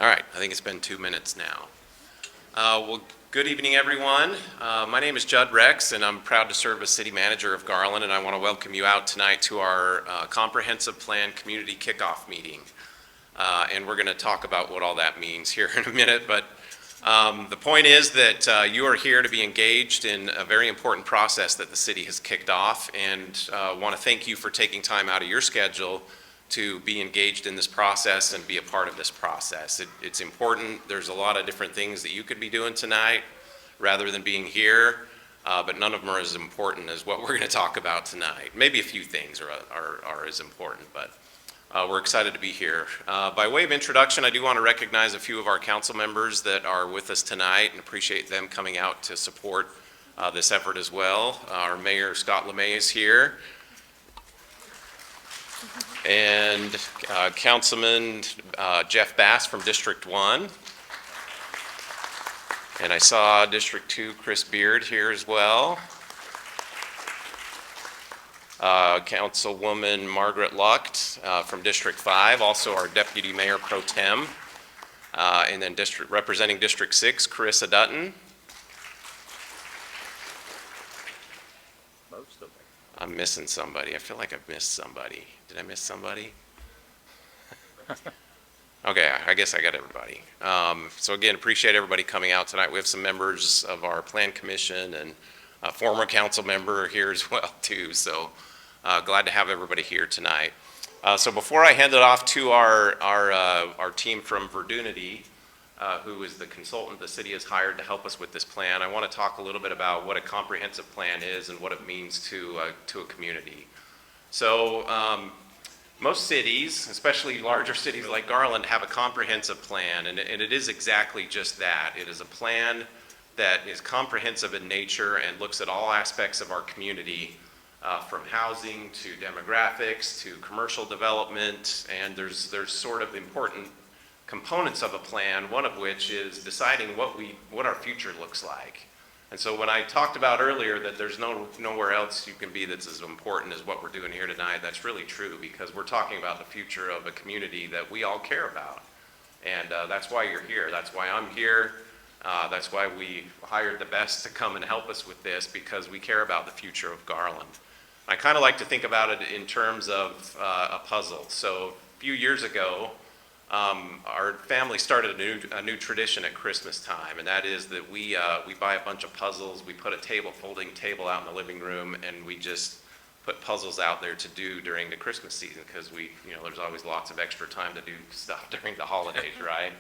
All right, I think it's been 2 minutes now. Well, good evening, everyone. My name is Judd Rex, and I'm proud to serve as City Manager of Garland, and I want to welcome you out tonight to our Comprehensive Plan Community Kickoff meeting. And we're going to talk about what all that means here in a minute, but the point is that you are here to be engaged in a very important process that the city has kicked off, and want to thank you for taking time out of your schedule to be engaged in this process and be a part of this process. It's important. There's a lot of different things that you could be doing tonight rather than being here, but none of them are as important as what we're going to talk about tonight. Maybe a few things are as important, but we're excited to be here. By way of introduction, I do want to recognize a few of our council members that are with us tonight and appreciate them coming out to support this effort as well. Our Mayor, Scott LeMay, is here. And Councilman Jeff Bass from District 1. And I saw District 2 Chris Beard here as well. Councilwoman Margaret Lucht from District 5, also our Deputy Mayor Pro Tem. And then representing District 6, Carissa Dutton. I'm missing somebody. I feel like I've missed somebody. Did I miss somebody? Okay, I guess I got everybody. So again, appreciate everybody coming out tonight. We have some members of our Plan Commission and a former council member here as well too. So glad to have everybody here tonight. So before I hand it off to our team from Verdunity, who is the consultant the city has hired to help us with this plan, I want to talk a little bit about what a comprehensive plan is and what it means to a community. So most cities, especially larger cities like Garland, have a comprehensive plan, and it is exactly just that. It is a plan that is comprehensive in nature and looks at all aspects of our community, from housing to demographics to commercial development, and there's sort of important components of a plan, one of which is deciding what our future looks like. And so when I talked about earlier that there's nowhere else you can be that's as important as what we're doing here tonight, that's really true, because we're talking about the future of a community that we all care about. And that's why you're here. That's why I'm here. That's why we hired the best to come and help us with this, because we care about the future of Garland. I kind of like to think about it in terms of a puzzle. So a few years ago, our family started a new tradition at Christmas time, and that is that we buy a bunch of puzzles. We put a folding table out in the living room, and we just put puzzles out there to do during the Christmas season, because there's always lots of extra time to do stuff during the holidays, right?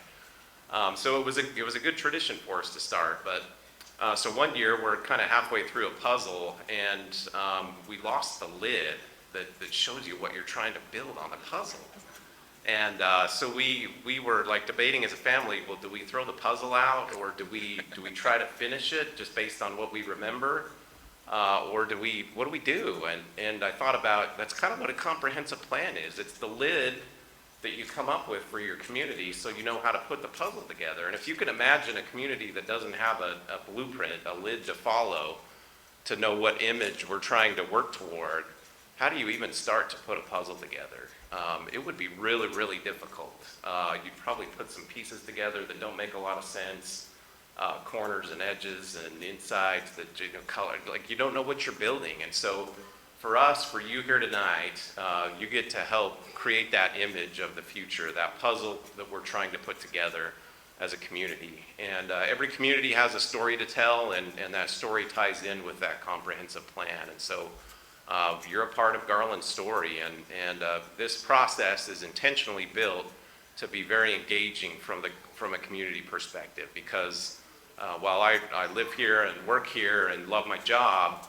So it was a good tradition for us to start. But so one year we're kind of halfway through a puzzle, and we lost the lid that shows you what you're trying to build on the puzzle. And so we were like debating as a family, well, do we throw the puzzle out, or do we try to finish it just based on what we remember, or what do we do? And I thought about, that's kind of what a comprehensive plan is. It's the lid that you come up with for your community, so you know how to put the puzzle together. And if you can imagine a community that doesn't have a blueprint, a lid to follow, to know what image we're trying to work toward, how do you even start to put a puzzle together? It would be really, really difficult. You'd probably put some pieces together that don't make a lot of sense, corners and edges and insides that color, like you don't know what you're building. And so for us, for you here tonight, you get to help create that image of the future, that puzzle that we're trying to put together as a community. And every community has a story to tell, and that story ties in with that comprehensive plan. And so you're a part of Garland's story, and this process is intentionally built to be very engaging from a community perspective, because while I live here and work here and love my job,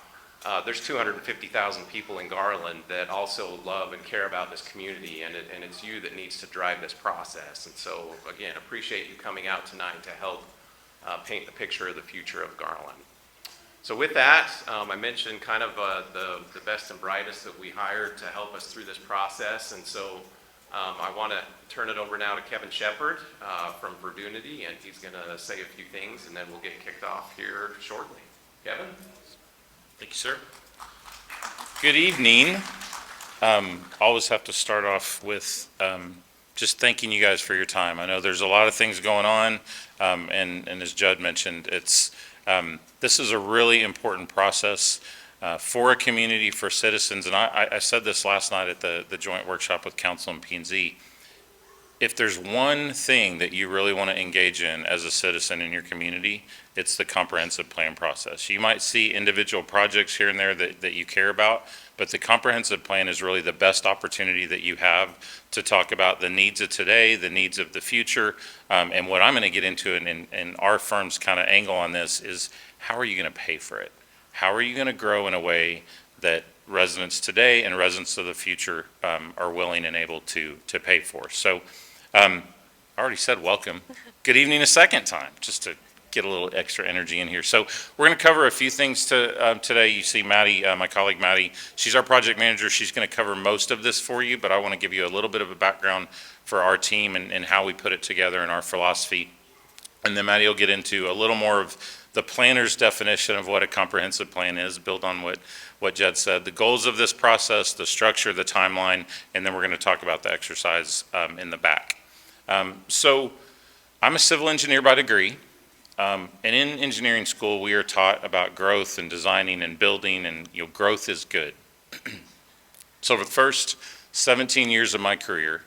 there's 250,000 people in Garland that also love and care about this community, and it's you that needs to drive this process. And so again, appreciate you coming out tonight to help paint the picture of the future of Garland. So with that, I mentioned kind of the best and brightest that we hired to help us through this process, and so I want to turn it over now to Kevin Shepard from Verdunity, and he's going to say a few things, and then we'll get kicked off here shortly. Kevin? Thank you, sir. Good evening. Always have to start off with just thanking you guys for your time. I know there's a lot of things going on, and as Judd mentioned, this is a really important process for a community, for citizens, and I said this last night at the joint workshop with Council and P&Z. If there's one thing that you really want to engage in as a citizen in your community, it's the comprehensive plan process. You might see individual projects here and there that you care about, but the comprehensive plan is really the best opportunity that you have to talk about the needs of today, the needs of the future, and what I'm going to get into in our firm's kind of angle on this is how are you going to pay for it? How are you going to grow in a way that residents today and residents of the future are willing and able to pay for? So I already said welcome. Good evening a second time, just to get a little extra energy in here. So we're going to cover a few things today. You see Maddie, my colleague Maddie, she's our project manager. She's going to cover most of this for you, but I want to give you a little bit of a background for our team and how we put it together and our philosophy. And then Maddie will get into a little more of the planner's definition of what a comprehensive plan is, build on what Jed said, the goals of this process, the structure, the timeline, and then we're going to talk about the exercise in the back. So I'm a civil engineer by degree, and in engineering school we are taught about growth and designing and building, and growth is good. So for the first 17 years of my career,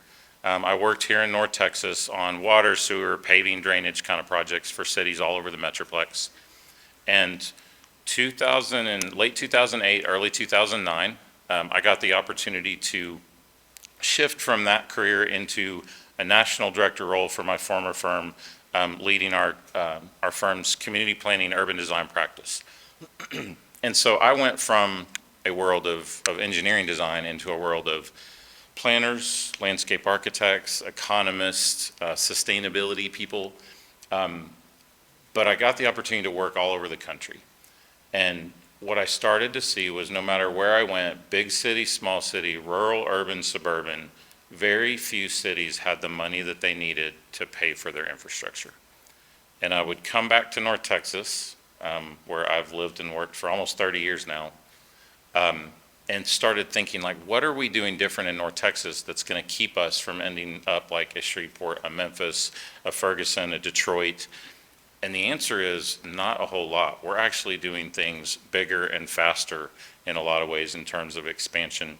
I worked here in North Texas on water, sewer, paving, drainage kind of projects for cities all over the Metroplex. And late 2008, early 2009, I got the opportunity to shift from that career into a national director role for my former firm, leading our firm's community planning urban design practice. And so I went from a world of engineering design into a world of planners, landscape architects, economists, sustainability people. But I got the opportunity to work all over the country. And what I started to see was no matter where I went, big city, small city, rural, urban, suburban, very few cities had the money that they needed to pay for their infrastructure. And I would come back to North Texas, where I've lived and worked for almost 30 years now, and started thinking, like, what are we doing different in North Texas that's going to keep us from ending up like a Shreveport, a Memphis, a Ferguson, a Detroit? And the answer is not a whole lot. We're actually doing things bigger and faster in a lot of ways in terms of expansion.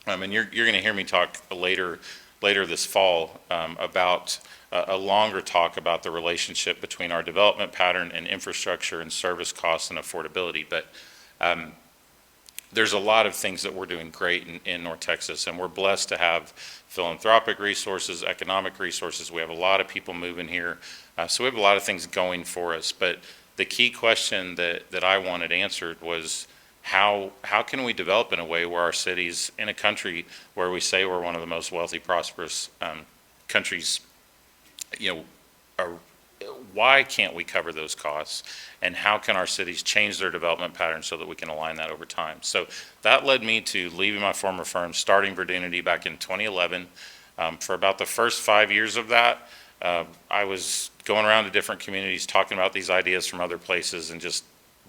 And you're going to hear me talk later this fall about a longer talk about the relationship between our development pattern and infrastructure and service costs and affordability. But there's a lot of things that we're doing great in North Texas, and we're blessed to have philanthropic resources, economic resources. We have a lot of people moving here, so we have a lot of things going for us. But the key question that I wanted answered was, how can we develop in a way where our cities in a country where we say we're one of the most wealthy, prosperous countries, why can't we cover those costs? And how can our cities change their development patterns so that we can align that over time? So that led me to leaving my former firm, starting Verdunity back in 2011. For about the first 5 years of that, I was going around to different communities talking about these ideas from other places and just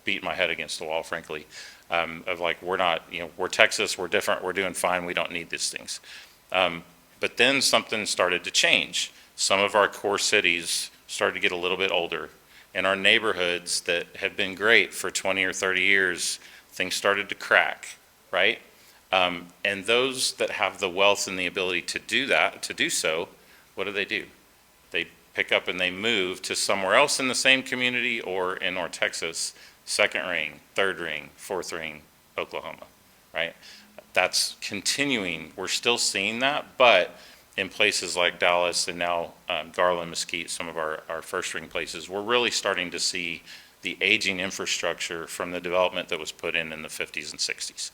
beating my head against the wall, frankly, of like, we're Texas, we're different, we're doing fine, we don't need these things. But then something started to change. Some of our core cities started to get a little bit older, and our neighborhoods that have been great for 20 or 30 years, things started to crack, right? And those that have the wealth and the ability to do so, what do? They pick up and they move to somewhere else in the same community or in North Texas, second ring, third ring, fourth ring, Oklahoma, right? That's continuing. We're still seeing that, but in places like Dallas and now Garland, Mesquite, some of our first ring places, we're really starting to see the aging infrastructure from the development that was put in the 50s and 60s.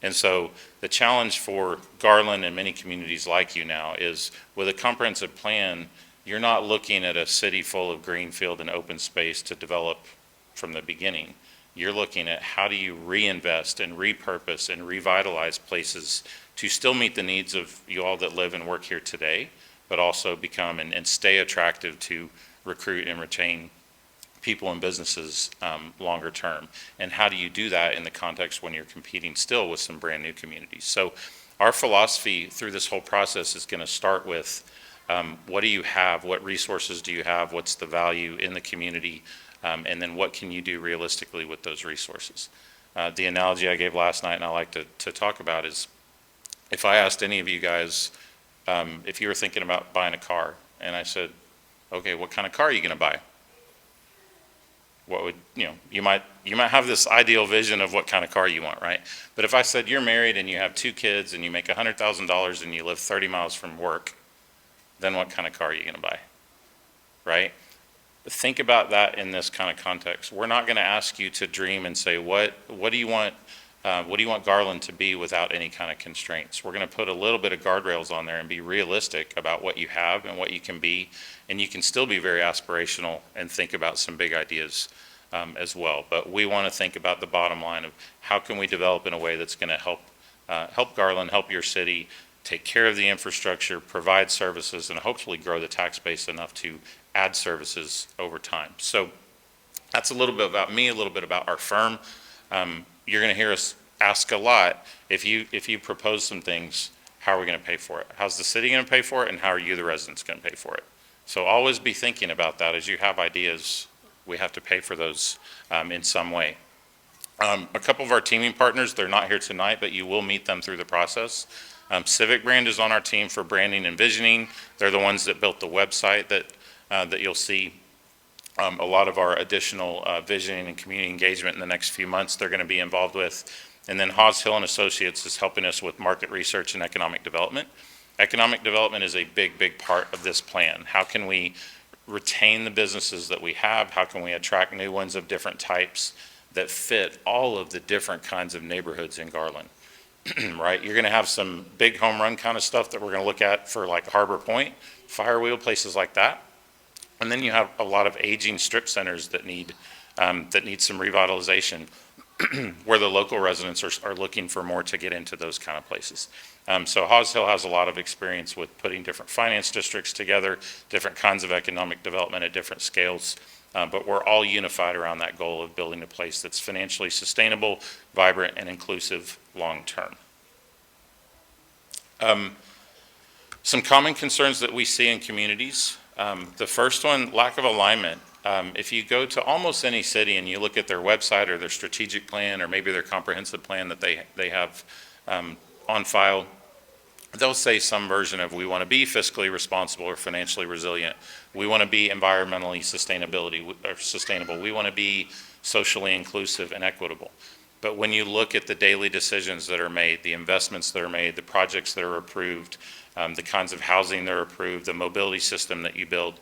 And so the challenge for Garland and many communities like you now is, with a comprehensive plan, you're not looking at a city full of greenfield and open space to develop from the beginning. You're looking at how do you reinvest and repurpose and revitalize places to still meet the needs of you all that live and work here today, but also become and stay attractive to recruit and retain people and businesses longer term. And how do you do that in the context when you're competing still with some brand new communities? So our philosophy through this whole process is going to start with What do you have? What resources do you have? What's the value in the community? And then what can you do realistically with those resources? The analogy I gave last night and I like to talk about is, if I asked any of you guys, if you were thinking about buying a car, and I said, okay, what kind of car are you going to buy? What would, you might have this ideal vision of what kind of car you want, right? But if I said you're married and you have 2 kids and you make $100,000 and you live 30 miles from work, then what kind of car are you going to buy, right? Think about that in this kind of context. We're not going to ask you to dream and say, what do you want Garland to be without any kind of constraints? We're going to put a little bit of guardrails on there and be realistic about what you have and what you can be, and you can still be very aspirational and think about some big ideas as well. But we want to think about the bottom line of how can we develop in a way that's going to help Garland, help your city, take care of the infrastructure, provide services, and hopefully grow the tax base enough to add services over time. So that's a little bit about me, a little bit about our firm. You're going to hear us ask a lot, if you propose some things, how are we going to pay for it? How's the city going to pay for it, and how are you, the residents, going to pay for it? So always be thinking about that. As you have ideas, we have to pay for those in some way. A couple of our teaming partners, they're not here tonight, but you will meet them through the process. Civic Brand is on our team for branding and visioning. They're the ones that built the website that you'll see. A lot of our additional visioning and community engagement in the next few months they're going to be involved with. And then Haas Hill and Associates is helping us with market research and economic development. Economic development is a big part of this plan. How can we retain the businesses that we have? How can we attract new ones of different types that fit all of the different kinds of neighborhoods in Garland? Right? You're going to have some big home run kind of stuff that we're going to look at for like Harbor Point, Firewheel, places like that. And then you have a lot of aging strip centers that need some revitalization, where the local residents are looking for more to get into those kind of places. So Haas Hill has a lot of experience with putting different finance districts together, different kinds of economic development at different scales, but we're all unified around that goal of building a place that's financially sustainable, vibrant, and inclusive long-term. Some common concerns that we see in communities. The first one, lack of alignment. If you go to almost any city and you look at their website or their strategic plan or maybe their comprehensive plan that they have on file, they'll say some version of, we want to be fiscally responsible or financially resilient. We want to be environmentally sustainable. We want to be socially inclusive and equitable. But when you look at the daily decisions that are made, the investments that are made, the projects that are approved, the kinds of housing that are approved, the mobility system that you build,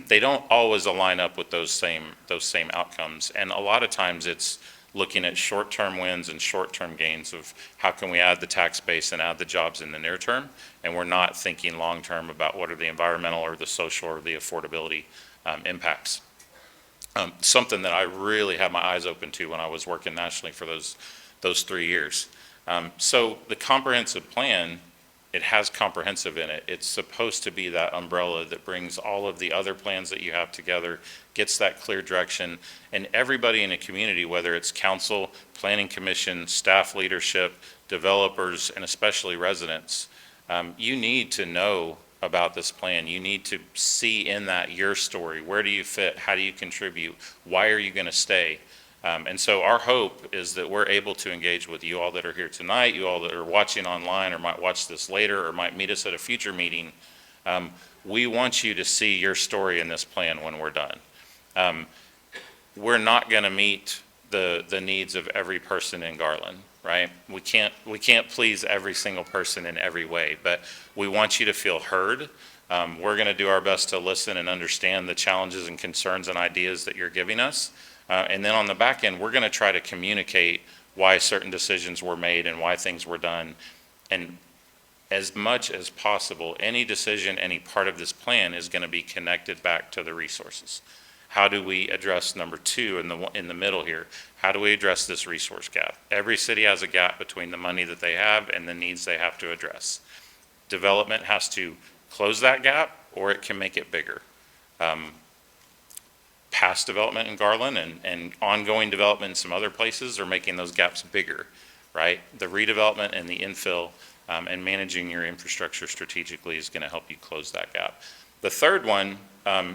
they don't always align up with those same outcomes. And a lot of times it's looking at short-term wins and short-term gains of how can we add the tax base and add the jobs in the near term, and we're not thinking long-term about what are the environmental or the social or the affordability impacts. Something that I really had my eyes open to when I was working nationally for those 3 years. So the comprehensive plan, it has comprehensive in it. It's supposed to be that umbrella that brings all of the other plans that you have together, gets that clear direction, and everybody in a community, whether it's council, planning commission, staff leadership, developers, and especially residents, you need to know about this plan. You need to see in that your story. Where do you fit? How do you contribute? Why are you going to stay? And so our hope is that we're able to engage with you all that are here tonight, you all that are watching online or might watch this later or might meet us at a future meeting. We want you to see your story in this plan when we're done. We're not going to meet the needs of every person in Garland, right? We can't please every single person in every way, but we want you to feel heard. We're going to do our best to listen and understand the challenges and concerns and ideas that you're giving us. And then on the back end, we're going to try to communicate why certain decisions were made and why things were done. And as much as possible, any decision, any part of this plan is going to be connected back to the resources. How do we address number 2 in the middle here? How do we address this resource gap? Every city has a gap between the money that they have and the needs they have to address. Development has to close that gap, or it can make it bigger. Past development in Garland and ongoing development in some other places are making those gaps bigger, right? The redevelopment and the infill and managing your infrastructure strategically is going to help you close that gap. The third one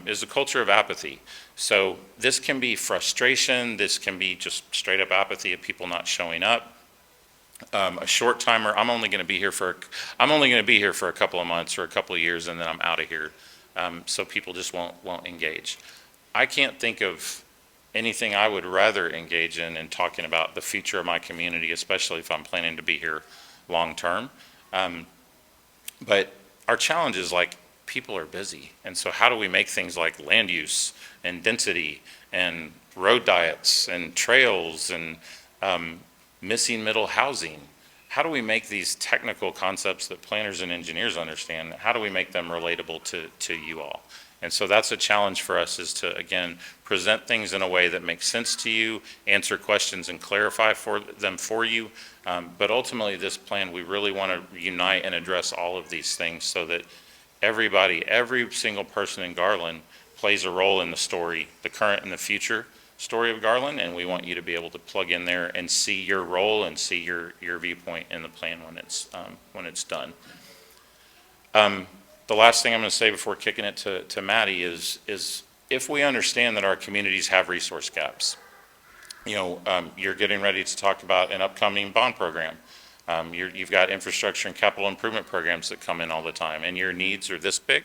is a culture of apathy. So this can be frustration, this can be just straight up apathy of people not showing up. A short timer, I'm only going to be here for a couple of months or a couple of years, and then I'm out of here. So people just won't engage. I can't think of anything I would rather engage in talking about the future of my community, especially if I'm planning to be here long term. But our challenge is like people are busy, and so how do we make things like land use and density and road diets and trails and missing middle housing? How do we make these technical concepts that planners and engineers understand, how do we make them relatable to you all? And so that's a challenge for us, is to, again, present things in a way that makes sense to you, answer questions and clarify them for you. But ultimately, this plan, we really want to unite and address all of these things so that everybody, every single person in Garland plays a role in the story, the current and the future story of Garland, and we want you to be able to plug in there and see your role and see your viewpoint in the plan when it's done. The last thing I'm going to say before kicking it to Maddie is if we understand that our communities have resource gaps, you're getting ready to talk about an upcoming bond program. You've got infrastructure and capital improvement programs that come in all the time, and your needs are this big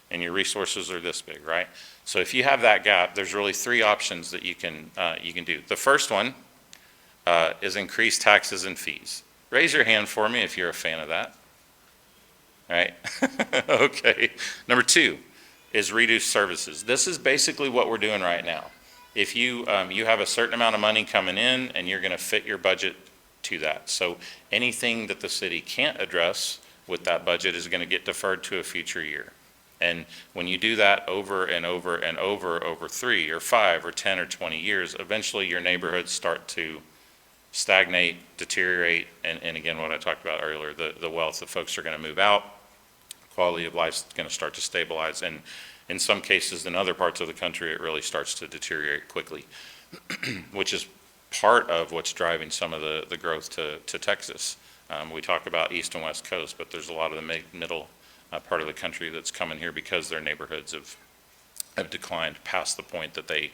and your resources are this big, right? So if you have that gap, there's really three options that you can do. The first one is increase taxes and fees. Raise your hand for me if you're a fan of that. All right? Okay. Number two is reduce services. This is basically what we're doing right now. If you have a certain amount of money coming in and you're going to fit your budget to that. So anything that the city can't address with that budget is going to get deferred to a future year. And when you do that over and over and over 3 or 5 or 10 or 20 years, eventually your neighborhoods start to stagnate, deteriorate, and again, what I talked about earlier, the wealth of folks are going to move out, quality of life is going to start to stabilize, and in some cases, in other parts of the country, it really starts to deteriorate quickly, which is part of what's driving some of the growth to Texas. We talk about East and West Coast, but there's a lot of the middle part of the country that's coming here because their neighborhoods have declined past the point that they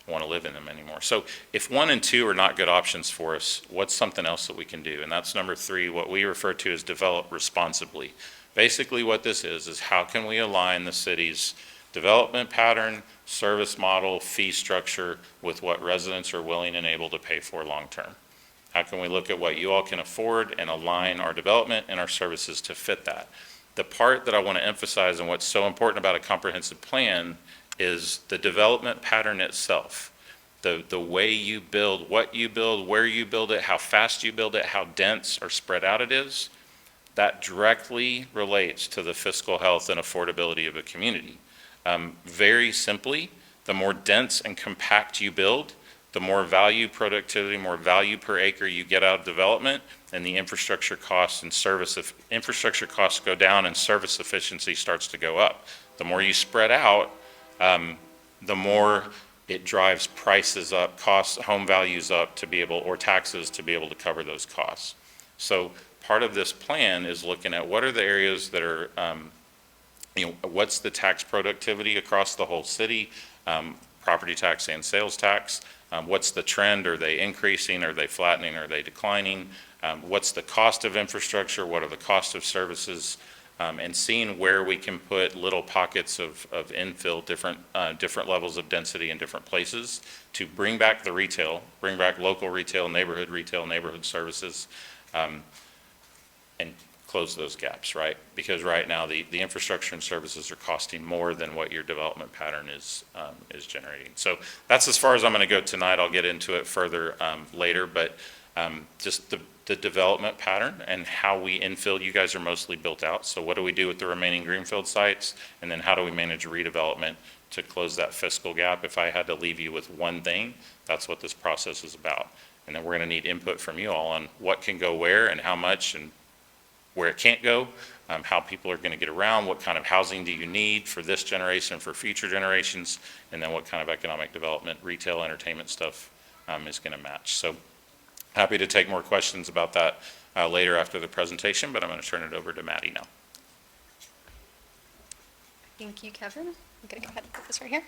want to live in them anymore. So if 1 and 2 are not good options for us, what's something else that we can do? And that's number 3, what we refer to as develop responsibly. Basically what this is how can we align the city's development pattern, service model, fee structure with what residents are willing and able to pay for long term? How can we look at what you all can afford and align our development and our services to fit that? The part that I want to emphasize and what's so important about a comprehensive plan is the development pattern itself. The way you build, what you build, where you build it, how fast you build it, how dense or spread out it is, that directly relates to the fiscal health and affordability of a community. Very simply, the more dense and compact you build, the more value, productivity, more value per acre you get out of development, and the infrastructure costs and infrastructure costs go down and service efficiency starts to go up. The more you spread out, the more it drives prices up, costs, home values up to be able, or taxes to be able to cover those costs. So part of this plan is looking at what are the areas that are, what's the tax productivity across the whole city, property tax and sales tax. What's the trend? Are they increasing? Are they flattening? Are they declining? What's the cost of infrastructure? What are the cost of services? And seeing where we can put little pockets of infill, different levels of density in different places to bring back the retail, bring back local retail, neighborhood services, and close those gaps, right? Because right now the infrastructure and services are costing more than what your development pattern is generating. So that's as far as I'm going to go tonight. I'll get into it further later, but just the development pattern and how we infill. You guys are mostly built out, so what do we do with the remaining greenfield sites, and then how do we manage redevelopment to close that fiscal gap? If I had to leave you with one thing, that's what this process is about. And then we're going to need input from you all on what can go where and how much and where it can't go, how people are going to get around, what kind of housing do you need for this generation, for future generations, and then what kind of economic development, retail, entertainment stuff is going to match. So happy to take more questions about that later after the presentation, but I'm going to turn it over to Maddie now. Thank you, Kevin. I'm going to go ahead and put this right here.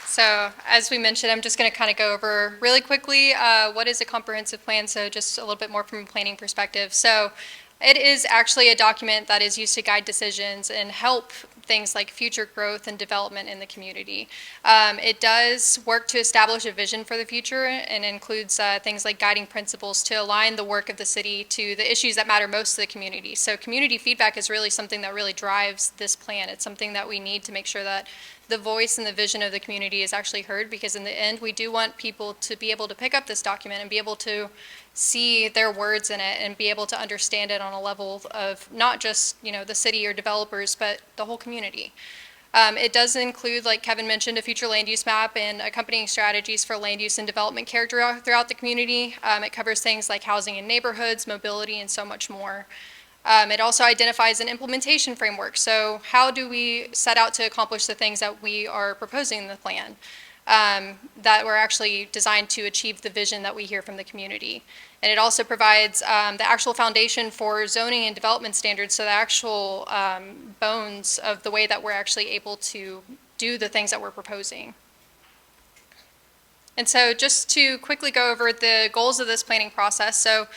So as we mentioned, I'm just going to kind of go over really quickly what is a comprehensive plan, so just a little bit more from a planning perspective. So it is actually a document that is used to guide decisions and help things like future growth and development in the community. It does work to establish a vision for the future and includes things like guiding principles to align the work of the city to the issues that matter most to the community. So community feedback is really something that really drives this plan. It's something that we need to make sure that the voice and the vision of the community is actually heard, because in the end, we do want people to be able to pick up this document and be able to see their words in it and be able to understand it on a level of not just, you know, the city or developers, but the whole community. It does include, like Kevin mentioned, a future land use map and accompanying strategies for land use and development character throughout the community. It covers things like housing in neighborhoods, mobility, and so much more. It also identifies an implementation framework. So how do we set out to accomplish the things that we are proposing in the plan that were actually designed to achieve the vision that we hear from the community? And it also provides the actual foundation for zoning and development standards, so the actual bones of the way that we're actually able to do the things that we're proposing. And so just to quickly go over the goals of this planning process. So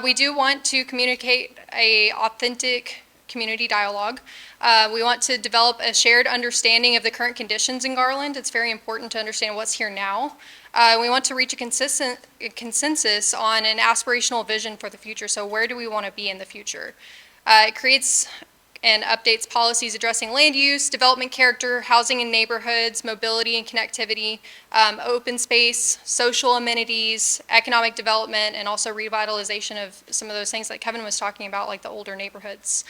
we do want to communicate a authentic community dialogue. We want to develop a shared understanding of the current conditions in Garland. It's very important to understand what's here now. We want to reach a consensus on an aspirational vision for the future. So where do we want to be in the future? It creates and updates policies addressing land use, development character, housing in neighborhoods, mobility and connectivity, open space, social amenities, economic development, and also revitalization of some of those things that Kevin was talking about, like the older neighborhoods.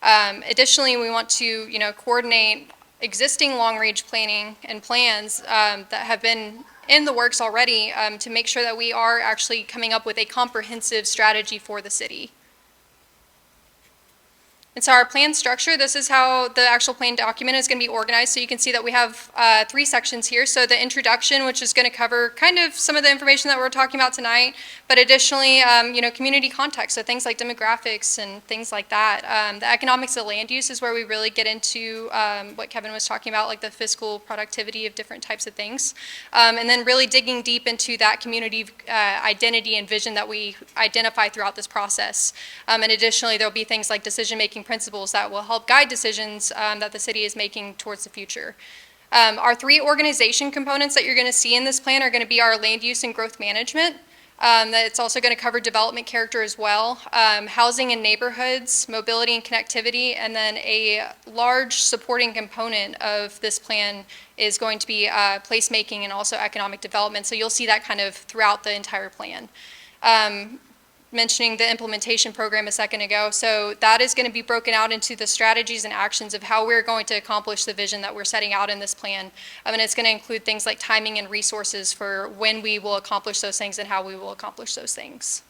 Additionally, we want to, you know, coordinate existing long-range planning and plans that have been in the works already to make sure that we are actually coming up with a comprehensive strategy for the city. And so our plan structure, this is how the actual plan document is going to be organized. So you can see that we have 3 sections here. So the introduction, which is going to cover kind of some of the information that we're talking about tonight, but additionally, you know, community context, so things like demographics and things like that. The economics of land use is where we really get into what Kevin was talking about, like the fiscal productivity of different types of things. And then really digging deep into that community identity and vision that we identify throughout this process. And additionally, there'll be things like decision-making principles that will help guide decisions that the city is making towards the future. Our 3 organization components that you're going to see in this plan are going to be our land use and growth management. It's also going to cover development character as well, housing in neighborhoods, mobility and connectivity, and then a large supporting component of this plan is going to be placemaking and also economic development. So you'll see that kind of throughout the entire plan. Mentioning the implementation program a second ago. So that is going to be broken out into the strategies and actions of how we're going to accomplish the vision that we're setting out in this plan. And it's going to include things like timing and resources for when we will accomplish those things and how we will accomplish those things.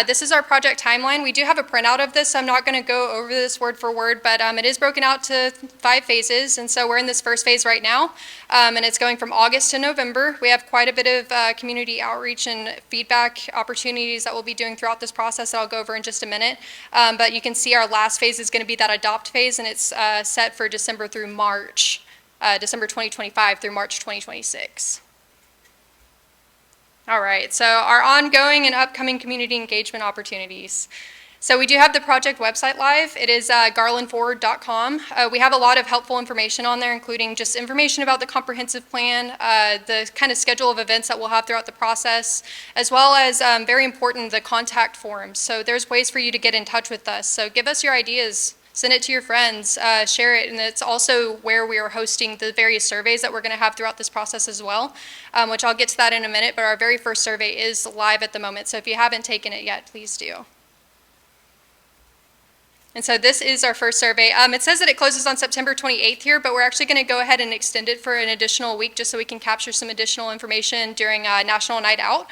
This is our project timeline. We do have a printout of this, so I'm not going to go over this word for word, but it is broken out to 5 phases, and so we're in this first phase right now, and it's going from August to November. We have quite a bit of community outreach and feedback opportunities that we'll be doing throughout this process that I'll go over in just a minute, but you can see our last phase is going to be that adopt phase, and it's set for December through March, December 2025 through March 2026. All right, so our ongoing and upcoming community engagement opportunities. So we do have the project website live. It is garlandforward.com. We have a lot of helpful information on there, including just information about the comprehensive plan, the kind of schedule of events that we'll have throughout the process, as well as, very important, the contact forms. So there's ways for you to get in touch with us. So give us your ideas. Send it to your friends, share it, and it's also where we are hosting the various surveys that we're going to have throughout this process as well, which I'll get to that in a minute, but our very first survey is live at the moment, so if you haven't taken it yet, please do. And so this is our first survey. It says that it closes on September 28th here, but we're actually going to go ahead and extend it for an additional week just so we can capture some additional information during National Night Out.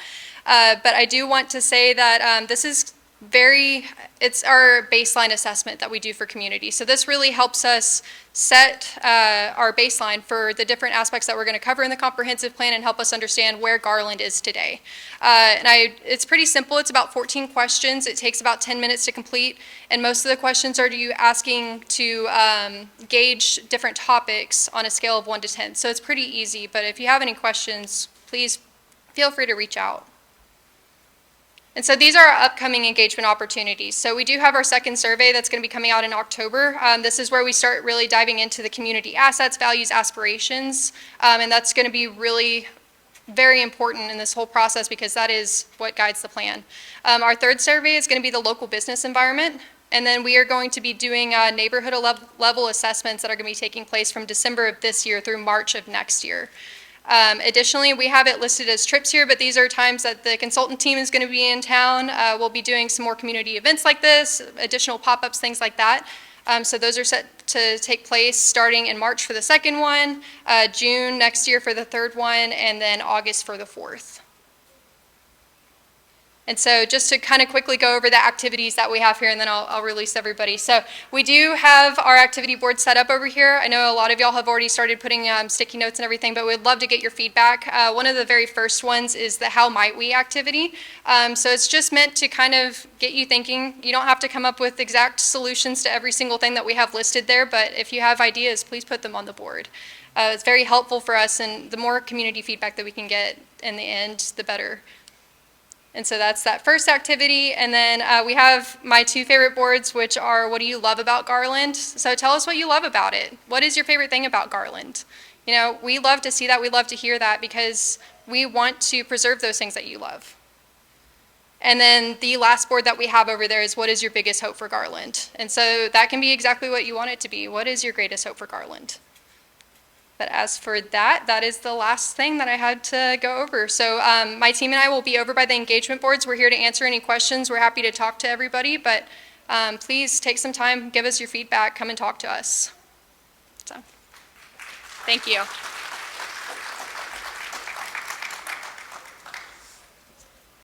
But I do want to say that this is it's our baseline assessment that we do for community. So this really helps us set our baseline for the different aspects that we're going to cover in the comprehensive plan and help us understand where Garland is today. It's pretty simple. It's about 14 questions. It takes about 10 minutes to complete, and most of the questions are you asking to gauge different topics on a scale of 1 to 10. So it's pretty easy, but if you have any questions, please feel free to reach out. And so these are our upcoming engagement opportunities. So we do have our second survey that's going to be coming out in October. This is where we start really diving into the community assets, values, aspirations, and that's going to be really very important in this whole process because that is what guides the plan. Our third survey is going to be the local business environment, and then we are going to be doing neighborhood level assessments that are going to be taking place from December of this year through March of next year. Additionally, we have it listed as trips here, but these are times that the consultant team is going to be in town. We'll be doing some more community events like this, additional pop-ups, things like that. So those are set to take place starting in March for the second one, June next year for the third one, and then August for the fourth. And so just to kind of quickly go over the activities that we have here, and then I'll release everybody. So we do have our activity board set up over here. I know a lot of y'all have already started putting sticky notes and everything, but we'd love to get your feedback. One of the very first ones is the How Might We activity. So it's just meant to kind of get you thinking. You don't have to come up with exact solutions to every single thing that we have listed there, but if you have ideas, please put them on the board. It's very helpful for us, and the more community feedback that we can get in the end, the better. And so that's that first activity. And then we have my two favorite boards, which are what do you love about Garland? So tell us what you love about it. What is your favorite thing about Garland? You know, we love to see that. We love to hear that because we want to preserve those things that you love. And then the last board that we have over there is what is your biggest hope for Garland? And so that can be exactly what you want it to be. What is your greatest hope for Garland? But as for that, that is the last thing that I had to go over. So my team and I will be over by the engagement boards. We're here to answer any questions. We're happy to talk to everybody, but please take some time, give us your feedback, come and talk to us. So, thank you.